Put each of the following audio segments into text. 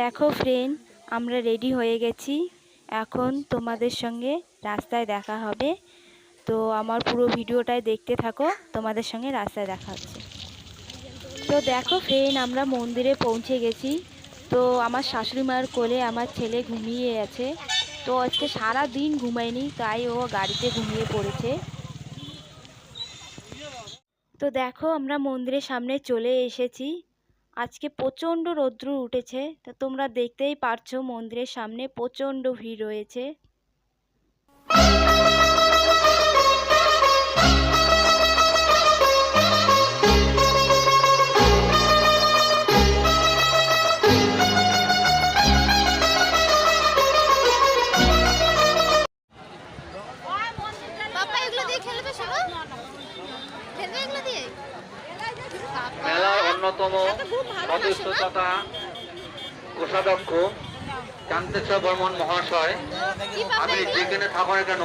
দেখো ফ্রেন্ড, আমরা রেডি হয়ে গেছি। এখন তোমাদের সঙ্গে রাস্তায় দেখা হবে। তো আমার পুরো ভিডিওটাই দেখতে থাকো, তোমাদের সঙ্গে রাস্তায় দেখা হচ্ছে। তো দেখো ফ্রেন্ড, আমরা মন্দিরে পৌঁছে গেছি। তো আমার শাশুড়ি মায়ের কোলে আমার ছেলে ঘুমিয়ে আছে। তো আজকে সারা দিন ঘুমায়নি, তাই ও গাড়িতে ঘুমিয়ে পড়েছে। তো দেখো আমরা মন্দিরের সামনে চলে এসেছি। আজকে প্রচণ্ড রৌদ্র উঠেছে, তো তোমরা দেখতেই পারছো মন্দিরের সামনে প্রচণ্ড ভিড় রয়েছে। মেলার অন্যতম সদস্য তথা কোষাধ্যক্ষ চান্দেশ্বর বর্মন মহাশয়, আপনি যেখানে থাকো না কেন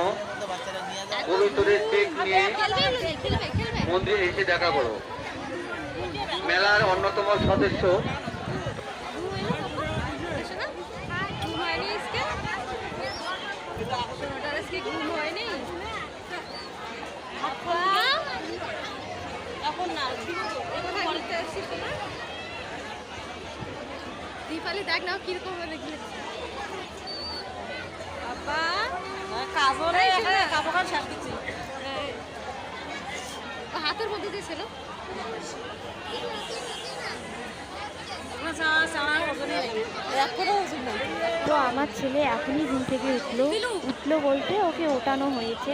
পবিত্রের চেক নিয়ে মন্দিরে এসে দেখা করো। মেলার অন্যতম সদস্য দীপালি দেখ না কিরকম লিখে হাতের মধ্যে দিয়ে ছিল। তো আমার ছেলে এখনই ঘুম থেকে উঠলো বলতে ওকে ওঠানো হয়েছে,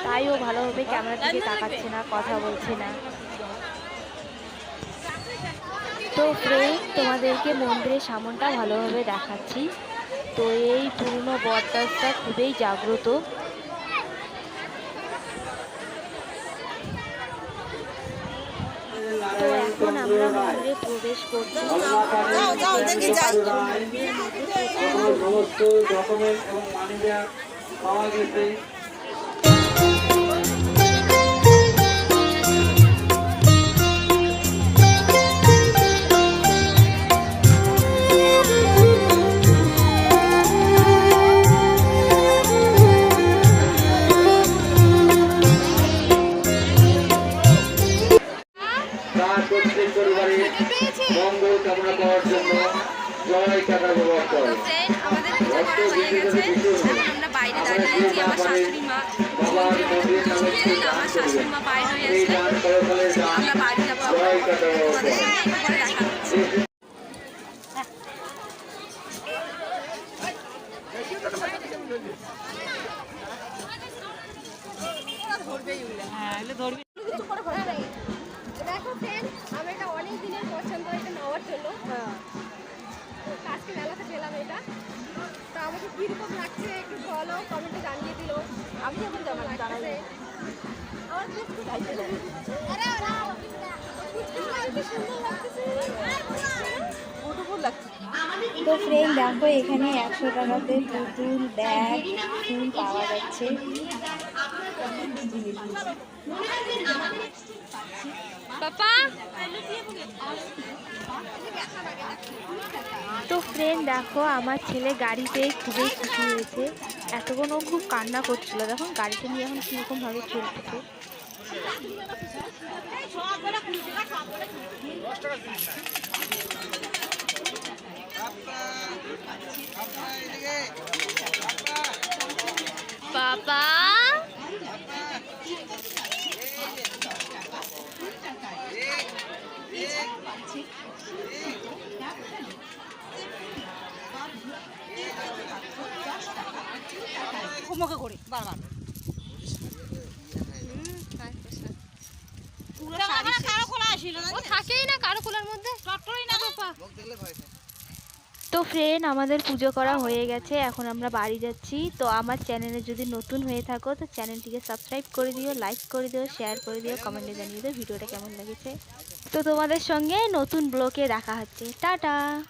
তাই ও ভালোভাবে ক্যামেরার দিকে তাকাচ্ছে না, কথা বলছে না। তো ফ্রেন্ড, তোমাদেরকে মন্দিরের সামনটা ভালোভাবে দেখাচ্ছি। তো এই পুরনো বটগাছটা খুবই জাগ্রত। তো এখন আমরা মন্দিরে প্রবেশ করছি। সমস্ত ডকুমেন্ট এবং মানিব্যাগ পাওয়া গেছে। প্রত্যেক পরিবারে মঙ্গল কামনা করার জন্য জয় টাকা ব্যবহার করে। আমরা বাইরে দাঁড়িয়ে আছি, আমার শাশুড়ি মা আমার শাশুড়ি মা বাইরে হয়ে আছে। আমরা বাড়ি যাবো, তোমাদের সঙ্গে একটু পরে দেখা হচ্ছে। দেখো ফ্রেন্ড, আমি এটা অনেক দিনের পছন্দ, এটা নেওয়ার জন্য আজকে মেলাতে পেলাম এটা। তো আমাকে কিরকম লাগছে একটু বলো, কমেন্টে জানিয়ে দিল। আমি যেমন যেমন লাগছে আমার খুব সুন্দর লাগছে। তো ফ্রেন্ড দেখো, এখানে 100 টাকাতে পুতুল, ব্যাগ, ফুল পাওয়া যাচ্ছে। তো ফ্রেন্ড দেখো, আমার ছেলে গাড়িতে খুবই খুশি হয়েছে। এতক্ষণ ও খুব কান্না করছিল, দেখুন গাড়িতে নিয়ে এখন কীরকম ভাবে খেলতেছে। বাবা করি বারবার থাকেই না কারো খোলার মধ্যে। তো ফ্রেন্ড, আমাদের পুজো করা হয়ে গেছে, এখন আমরা বাড়ি যাচ্ছি। তো আমার চ্যানেলে যদি নতুন হয়ে থাকো তো চ্যানেলটিকে সাবস্ক্রাইব করে দিও, লাইক করে দিও, শেয়ার করে দিও, কমেন্টে জানিয়ে দিও ভিডিওটা কেমন লেগেছে। তো তোমাদের সঙ্গে নতুন ব্লগে দেখা হচ্ছে। টাটা।